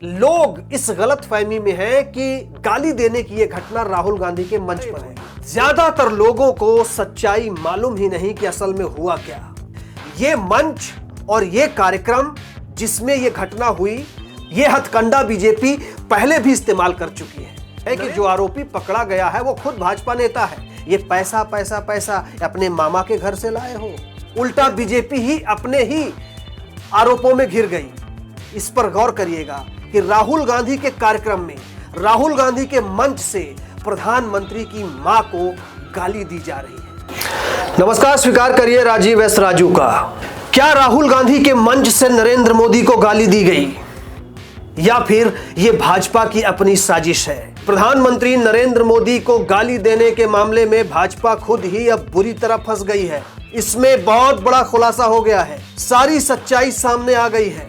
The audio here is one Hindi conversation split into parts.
लोग इस गलत फहमी में हैं कि गाली देने की यह घटना राहुल गांधी के मंच पर है। ज्यादातर लोगों को सच्चाई मालूम ही नहीं कि असल में हुआ क्या। ये मंच और ये कार्यक्रम जिसमें यह घटना हुई, ये हथकंडा बीजेपी पहले भी इस्तेमाल कर चुकी है कि जो आरोपी पकड़ा गया है वो खुद भाजपा नेता है। ये पैसा पैसा पैसा अपने मामा के घर से लाए हो। उल्टा बीजेपी ही अपने ही आरोपों में घिर गई। इस पर गौर करिएगा कि राहुल गांधी के कार्यक्रम में, राहुल गांधी के मंच से प्रधानमंत्री की मां को गाली दी जा रही है। नमस्कार, स्वीकार करिए राजीव एस राजू का। क्या राहुल गांधी के मंच से नरेंद्र मोदी को गाली दी गई या फिर यह भाजपा की अपनी साजिश है? प्रधानमंत्री नरेंद्र मोदी को गाली देने के मामले में भाजपा खुद ही अब बुरी तरह फंस गई है। इसमें बहुत बड़ा खुलासा हो गया है, सारी सच्चाई सामने आ गई है।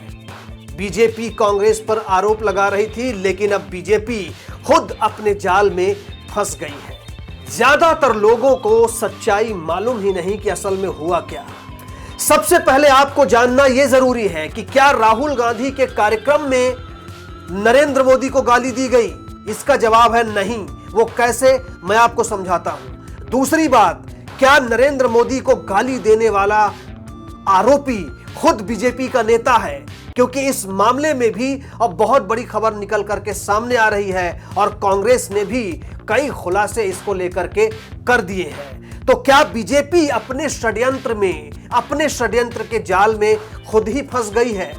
बीजेपी कांग्रेस पर आरोप लगा रही थी, लेकिन अब बीजेपी खुद अपने जाल में फंस गई है। ज्यादातर लोगों को सच्चाई मालूम ही नहीं कि असल में हुआ क्या। सबसे पहले आपको जानना यह जरूरी है कि क्या राहुल गांधी के कार्यक्रम में नरेंद्र मोदी को गाली दी गई? इसका जवाब है नहीं। वो कैसे, मैं आपको समझाता हूं। दूसरी बात, क्या नरेंद्र मोदी को गाली देने वाला आरोपी खुद बीजेपी का नेता है? क्योंकि इस मामले में भी अब बहुत बड़ी खबर निकल करके सामने आ रही है और कांग्रेस ने भी कई खुलासे इसको लेकर के कर दिए हैं। तो क्या बीजेपी अपने षड्यंत्र में, अपने षड्यंत्र के जाल में खुद ही फंस गई है?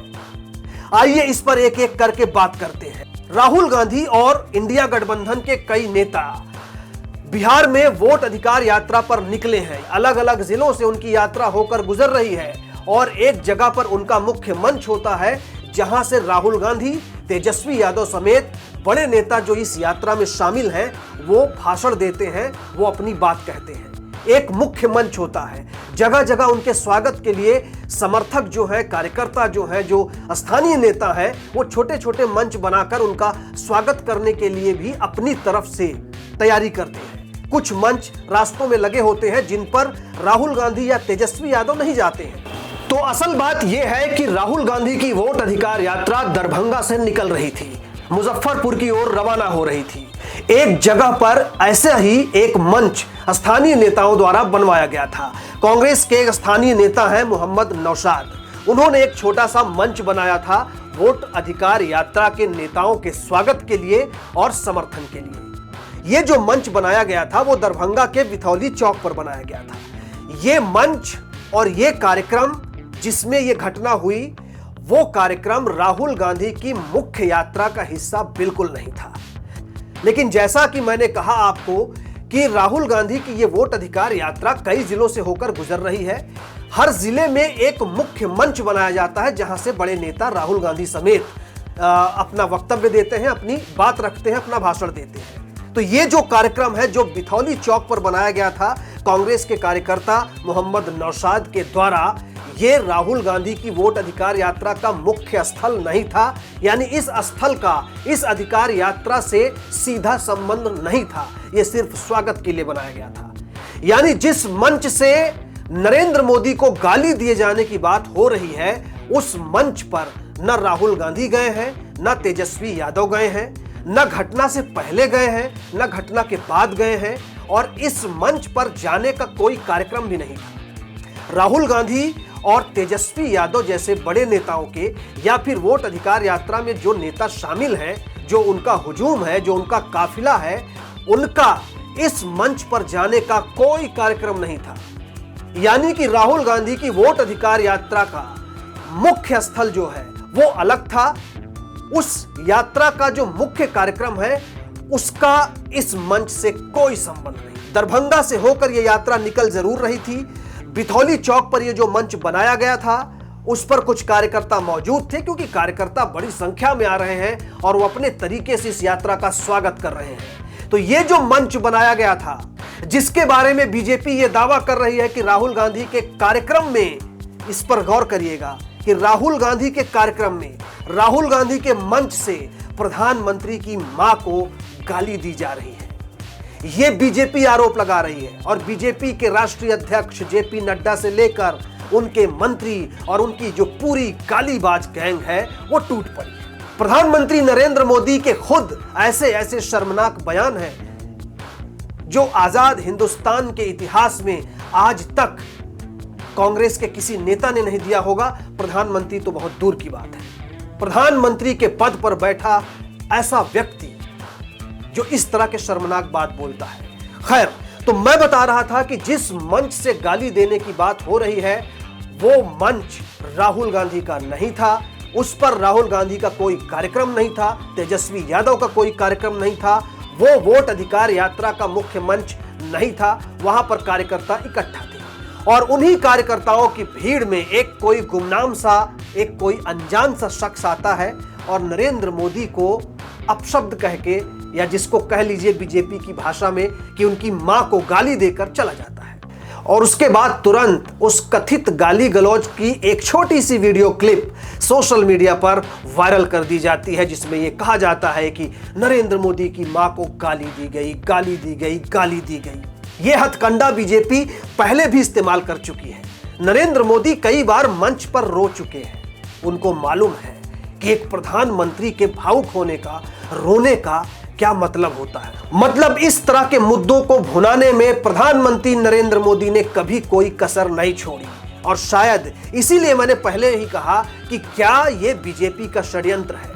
आइए इस पर एक एक करके बात करते हैं। राहुल गांधी और इंडिया गठबंधन के कई नेता बिहार में वोट अधिकार यात्रा पर निकले हैं। अलग अलग जिलों से उनकी यात्रा होकर गुजर रही है और एक जगह पर उनका मुख्य मंच होता है जहां से राहुल गांधी, तेजस्वी यादव समेत बड़े नेता जो इस यात्रा में शामिल हैं वो भाषण देते हैं, वो अपनी बात कहते हैं। एक मुख्य मंच होता है, जगह जगह उनके स्वागत के लिए समर्थक जो है, कार्यकर्ता जो है, जो स्थानीय नेता है, वो छोटे छोटे मंच बनाकर उनका स्वागत करने के लिए भी अपनी तरफ से तैयारी करते हैं। कुछ मंच रास्तों में लगे होते हैं जिन पर राहुल गांधी या तेजस्वी यादव नहीं जाते हैं। तो असल बात यह है कि राहुल गांधी की वोट अधिकार यात्रा दरभंगा से निकल रही थी, मुजफ्फरपुर की ओर रवाना हो रही थी। एक जगह पर ऐसे ही एक मंच स्थानीय नेताओं द्वारा बनवाया गया था। कांग्रेस के एक स्थानीय नेता हैं मोहम्मद नौशाद, उन्होंने एक छोटा सा मंच बनाया था वोट अधिकार यात्रा के नेताओं के स्वागत के लिए और समर्थन के लिए। यह जो मंच बनाया गया था वो दरभंगा के बिथौली चौक पर बनाया गया था। यह मंच और यह कार्यक्रम जिसमें यह घटना हुई, वो कार्यक्रम राहुल गांधी की मुख्य यात्रा का हिस्सा बिल्कुल नहीं था। लेकिन जैसा कि मैंने कहा आपको कि राहुल गांधी की यह वोट अधिकार यात्रा कई जिलों से होकर गुजर रही है। हर जिले में एक मुख्य मंच बनाया जाता है जहां से बड़े नेता राहुल गांधी समेत अपना वक्तव्य देते हैं, अपनी बात रखते हैं, अपना भाषण देते हैं। तो ये जो कार्यक्रम है जो बिथौली चौक पर बनाया गया था कांग्रेस के कार्यकर्ता मोहम्मद नौशाद के द्वारा, ये राहुल गांधी की वोट अधिकार यात्रा का मुख्य स्थल नहीं था। यानी इस स्थल का इस अधिकार यात्रा से सीधा संबंध नहीं था, यह सिर्फ स्वागत के लिए बनाया गया था। यानी जिस मंच से नरेंद्र मोदी को गाली दिए जाने की बात हो रही है, उस मंच पर न राहुल गांधी गए हैं, न तेजस्वी यादव गए हैं, न घटना से पहले गए हैं, न घटना के बाद गए हैं, और इस मंच पर जाने का कोई कार्यक्रम भी नहीं था। राहुल गांधी और तेजस्वी यादव जैसे बड़े नेताओं के या फिर वोट अधिकार यात्रा में जो नेता शामिल हैं, जो उनका हुजूम है, जो उनका काफिला है, उनका इस मंच पर जाने का कोई कार्यक्रम नहीं था। यानी कि राहुल गांधी की वोट अधिकार यात्रा का मुख्य स्थल जो है वो अलग था। उस यात्रा का जो मुख्य कार्यक्रम है उसका इस मंच से कोई संबंध नहीं। दरभंगा से होकर यह यात्रा निकल जरूर रही थी। बिथौली चौक पर यह जो मंच बनाया गया था उस पर कुछ कार्यकर्ता मौजूद थे, क्योंकि कार्यकर्ता बड़ी संख्या में आ रहे हैं और वो अपने तरीके से इस यात्रा का स्वागत कर रहे हैं। तो ये जो मंच बनाया गया था, जिसके बारे में बीजेपी ये दावा कर रही है कि राहुल गांधी के कार्यक्रम में, इस पर गौर करिएगा कि राहुल गांधी के कार्यक्रम में, राहुल गांधी के मंच से प्रधानमंत्री की मां को गाली दी जा रही है। यह बीजेपी आरोप लगा रही है और बीजेपी के राष्ट्रीय अध्यक्ष जेपी नड्डा से लेकर उनके मंत्री और उनकी जो पूरी गालीबाज गैंग है वो टूट पड़ी है। प्रधानमंत्री नरेंद्र मोदी के खुद ऐसे ऐसे शर्मनाक बयान हैं जो आजाद हिंदुस्तान के इतिहास में आज तक कांग्रेस के किसी नेता ने नहीं दिया होगा। प्रधानमंत्री तो बहुत दूर की बात है। प्रधानमंत्री के पद पर बैठा ऐसा व्यक्ति जो इस तरह के शर्मनाक बात बोलता है। खैर, तो मैं बता रहा था कि जिस मंच से गाली देने की बात हो रही है वो मंच राहुल गांधी का नहीं था। उस पर राहुल गांधी का कोई कार्यक्रम नहीं था, तेजस्वी यादव का कोई कार्यक्रम नहीं था, वो वोट अधिकार यात्रा का मुख्य मंच नहीं था। वहां पर कार्यकर्ता इकट्ठा थे और उन्हीं कार्यकर्ताओं की भीड़ में एक कोई गुमनाम सा, एक कोई अनजान सा शख्स आता है और नरेंद्र मोदी को अपशब्द कह के, या जिसको कह लीजिए बीजेपी की भाषा में कि उनकी मां को गाली देकर चला जाता है। और उसके बाद तुरंत उस कथित गाली गलौज की एक छोटी सी वीडियो क्लिप सोशल मीडिया पर वायरल कर दी जाती है, जिसमें यह कहा जाता है कि नरेंद्र मोदी की मां को गाली दी गई, गाली दी गई, गाली दी गई। यह हथकंडा बीजेपी पहले भी इस्तेमाल कर चुकी है। नरेंद्र मोदी कई बार मंच पर रो चुके हैं। उनको मालूम है कि एक प्रधानमंत्री के भावुक होने का, रोने का क्या मतलब होता है। मतलब इस तरह के मुद्दों को भुनाने में प्रधानमंत्री नरेंद्र मोदी ने कभी कोई कसर नहीं छोड़ी। और शायद इसीलिए मैंने पहले ही कहा कि क्या यह बीजेपी का षड्यंत्र है।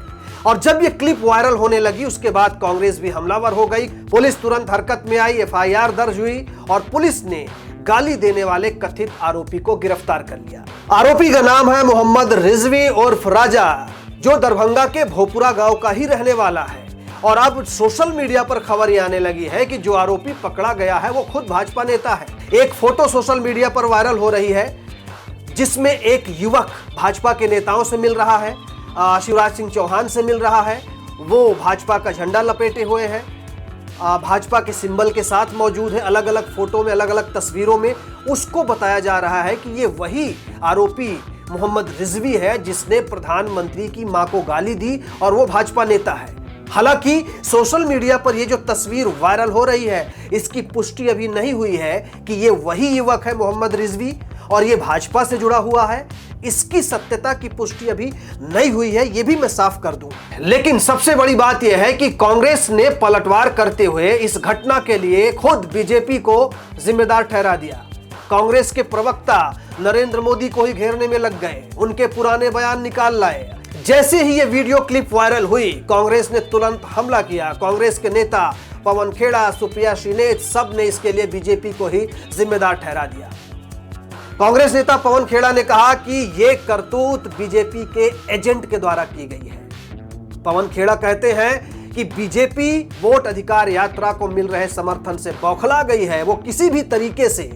और जब यह क्लिप वायरल होने लगी उसके बाद कांग्रेस भी हमलावर हो गई। पुलिस तुरंत हरकत में आई, एफआईआर दर्ज हुई और पुलिस ने गाली देने वाले कथित आरोपी को गिरफ्तार कर लिया। आरोपी का नाम है मोहम्मद रिजवी उर्फ राजा, जो दरभंगा के भोपुरा गांव का ही रहने वाला है। और अब सोशल मीडिया पर खबर ये आने लगी है कि जो आरोपी पकड़ा गया है वो खुद भाजपा नेता है। एक फोटो सोशल मीडिया पर वायरल हो रही है जिसमें एक युवक भाजपा के नेताओं से मिल रहा है, शिवराज सिंह चौहान से मिल रहा है। वो भाजपा का झंडा लपेटे हुए है, भाजपा के सिंबल के साथ मौजूद है, अलग अलग फोटो में, अलग अलग तस्वीरों में। उसको बताया जा रहा है कि ये वही आरोपी मोहम्मद रिजवी है जिसने प्रधानमंत्री की मां को गाली दी और वो भाजपा नेता है। हालांकि सोशल मीडिया पर ये जो तस्वीर वायरल हो रही है इसकी पुष्टि अभी नहीं हुई है कि ये वही युवक है मोहम्मद रिजवी और ये भाजपा से जुड़ा हुआ है। इसकी सत्यता की पुष्टि अभी नहीं हुई है, ये भी मैं साफ कर दूं। लेकिन सबसे बड़ी बात यह है कि कांग्रेस ने पलटवार करते हुए इस घटना के लिए खुद बीजेपी को जिम्मेदार ठहरा दिया। कांग्रेस के प्रवक्ता नरेंद्र मोदी को ही घेरने में लग गए, उनके पुराने बयान निकाल लाए। जैसे ही ये वीडियो क्लिप वायरल हुई कांग्रेस ने तुरंत हमला किया। कांग्रेस के नेता पवन खेड़ा, सुप्रिया श्रीनेत, सब ने इसके लिए बीजेपी को ही जिम्मेदार ठहरा दिया। कांग्रेस नेता पवन खेड़ा ने कहा कि यह करतूत बीजेपी के एजेंट के द्वारा की गई है। पवन खेड़ा कहते हैं कि बीजेपी वोट अधिकार यात्रा को मिल रहे समर्थन से बौखला गई है। वो किसी भी तरीके से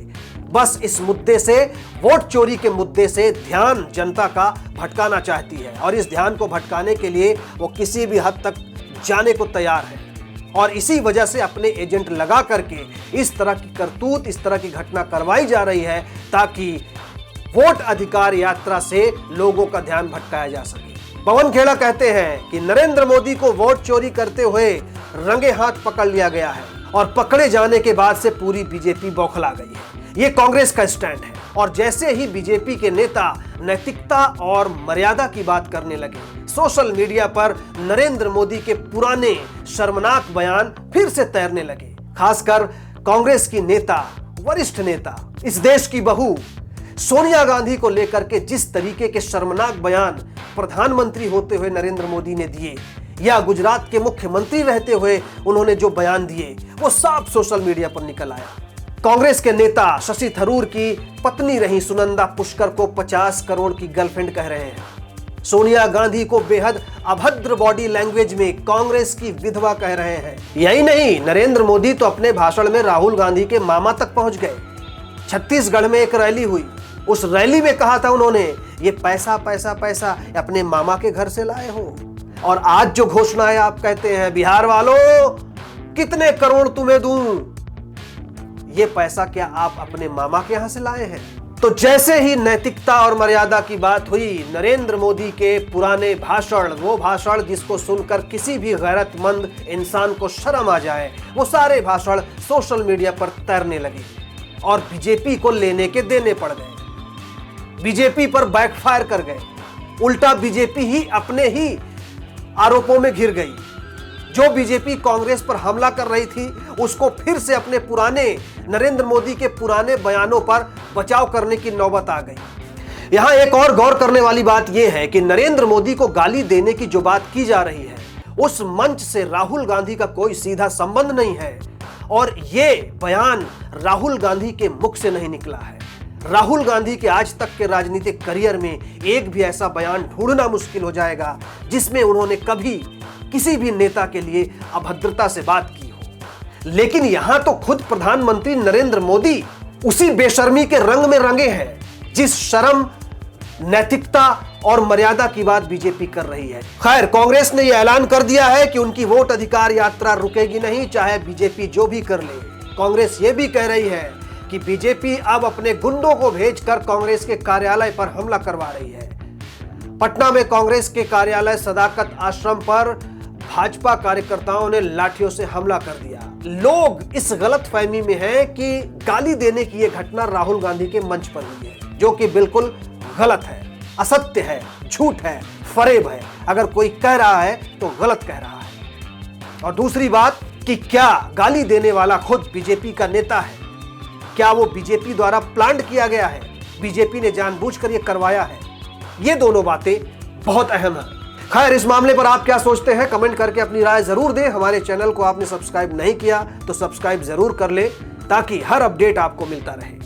बस इस मुद्दे से, वोट चोरी के मुद्दे से ध्यान जनता का भटकाना चाहती है और इस ध्यान को भटकाने के लिए वो किसी भी हद तक जाने को तैयार है। और इसी वजह से अपने एजेंट लगा करके इस तरह की करतूत, इस तरह की घटना करवाई जा रही है ताकि वोट अधिकार यात्रा से लोगों का ध्यान भटकाया जा सके। पवन खेड़ा कहते हैं कि नरेंद्र मोदी को वोट चोरी करते हुए रंगे हाथ पकड़ लिया गया है और पकड़े जाने के बाद से पूरी बीजेपी बौखला गई है। ये कांग्रेस का स्टैंड है। और जैसे ही बीजेपी के नेता नैतिकता और मर्यादा की बात करने लगे, सोशल मीडिया पर नरेंद्र मोदी के पुराने शर्मनाक बयान फिर से तैरने लगे। खासकर कांग्रेस की नेता, वरिष्ठ नेता, इस देश की बहू सोनिया गांधी को लेकर के जिस तरीके के शर्मनाक बयान प्रधानमंत्री होते हुए नरेंद्र मोदी ने दिए, या गुजरात के मुख्यमंत्री रहते हुए उन्होंने जो बयान दिए, वो साफ सोशल मीडिया पर निकल आया। कांग्रेस के नेता शशि थरूर की पत्नी रही सुनंदा पुष्कर को 50 करोड़ की गर्लफ्रेंड कह रहे हैं। सोनिया गांधी को बेहद अभद्र बॉडी लैंग्वेज में कांग्रेस की विधवा कह रहे हैं। यही नहीं, नरेंद्र मोदी तो अपने भाषण में राहुल गांधी के मामा तक पहुंच गए। छत्तीसगढ़ में एक रैली हुई, उस रैली में कहा था उन्होंने, ये पैसा पैसा पैसा अपने मामा के घर से लाए हो। और आज जो घोषणा है, आप कहते हैं बिहार वालों कितने करोड़ तुम्हें दूं, ये पैसा क्या आप अपने मामा के यहां से लाए हैं? तो जैसे ही नैतिकता और मर्यादा की बात हुई, नरेंद्र मोदी के पुराने भाषण, वो भाषण जिसको सुनकर किसी भी गैरतमंद इंसान को शर्म आ जाए, वो सारे भाषण सोशल मीडिया पर तैरने लगे और बीजेपी को लेने के देने पड़ गए। बीजेपी पर बैकफायर कर गए। उल्टा बीजेपी ही अपने ही आरोपों में घिर गई। जो बीजेपी कांग्रेस पर हमला कर रही थी उसको फिर से अपने पुराने नरेंद्र मोदी के पुराने बयानों पर बचाव करने की नौबत आ गई। यहां एक और गौर करने वाली बात यह है कि नरेंद्र मोदी को गाली देने की जो बात की जा रही है उस मंच से राहुल गांधी का कोई सीधा संबंध नहीं है और यह बयान राहुल गांधी के मुख से नहीं निकला है। राहुल गांधी के आज तक के राजनीतिक करियर में एक भी ऐसा बयान ढूंढना मुश्किल हो जाएगा जिसमें उन्होंने कभी किसी भी नेता के लिए अभद्रता से बात की हो। लेकिन यहां तो खुद प्रधानमंत्री नरेंद्र मोदी उसी बेशर्मी के रंग में रंगे हैं जिस शर्म, नैतिकता और मर्यादा की बात बीजेपी कर रही है। खैर, कांग्रेस ने यह ऐलान कर दिया है कि उनकी वोट अधिकार यात्रा रुकेगी नहीं, चाहे बीजेपी जो भी कर ले। कांग्रेस यह भी कह रही है कि बीजेपी अब अपने गुंडों को भेजकर कांग्रेस के कार्यालय पर हमला करवा रही है। पटना में कांग्रेस के कार्यालय सदाकत आश्रम पर भाजपा कार्यकर्ताओं ने लाठियों से हमला कर दिया। लोग इस गलतफहमी में हैं कि गाली देने की यह घटना राहुल गांधी के मंच पर हुई है, जो कि बिल्कुल गलत है, असत्य है, झूठ है, फरेब है। अगर कोई कह रहा है तो गलत कह रहा है। और दूसरी बात कि क्या गाली देने वाला खुद बीजेपी का नेता है? क्या वो बीजेपी द्वारा प्लान किया गया है? बीजेपी ने जानबूझकर यह करवाया है? ये दोनों बातें बहुत अहम है। खैर, इस मामले पर आप क्या सोचते हैं? कमेंट करके अपनी राय जरूर दें। हमारे चैनल को आपने सब्सक्राइब नहीं किया तो सब्सक्राइब जरूर कर ले ताकि हर अपडेट आपको मिलता रहे।